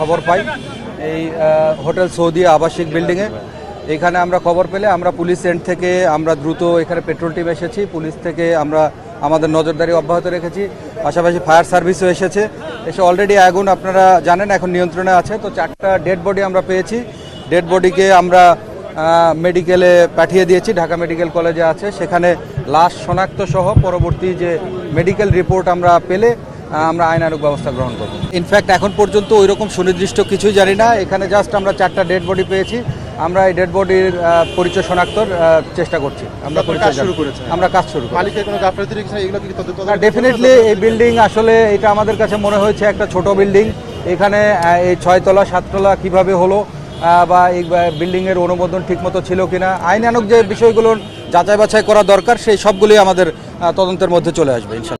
খবর পাই এই hotel Saudi আবাসিক বিল্ডিংয়ে। এখানে আমরা খবর পেলে আমরা পুলিশ এন্ড থেকে আমরা দ্রুত এখানে পেট্রোল টিম এসেছি, পুলিশ থেকে আমরা আমাদের নজরদারি অব্যাহত রেখেছি, পাশাপাশি ফায়ার সার্ভিসও এসে অলরেডি আগুন আপনারা জানেন এখন নিয়ন্ত্রণে আছে। তো 4টা ডেড বডি আমরা পেয়েছি, ডেড বডিকে আমরা মেডিকেলে পাঠিয়ে দিয়েছি, ঢাকা মেডিকেল কলেজে আছে, সেখানে লাশ শনাক্ত সহ পরবর্তী যে মেডিকেল রিপোর্ট আমরা পেলে আমরা আইনানুগ ব্যবস্থা গ্রহণ করব। ইনফ্যাক্ট এখন পর্যন্ত ওই রকম সুনির্দিষ্ট কিছুই জানি না, এখানে জাস্ট আমরা 4টা ডেড বডি পেয়েছি, আমরা এই ডেড বডির পরিচয় শনাক্তর চেষ্টা করছি। আমরা কাজ শুরু করেছি। ডেফিনেটলি এই বিল্ডিং আসলে এটা আমাদের কাছে মনে হয়েছে একটা ছোট বিল্ডিং, এখানে এই 6 তলা 7 তলা কীভাবে হলো বা এই বিল্ডিংয়ের অনুমোদন ঠিকমতো ছিল কিনা, আইনানুগ যে বিষয়গুলো যাচাই বাছাই করা দরকার সেই সবগুলোই আমাদের তদন্তের মধ্যে চলে আসবে ইনশাআল্লাহ।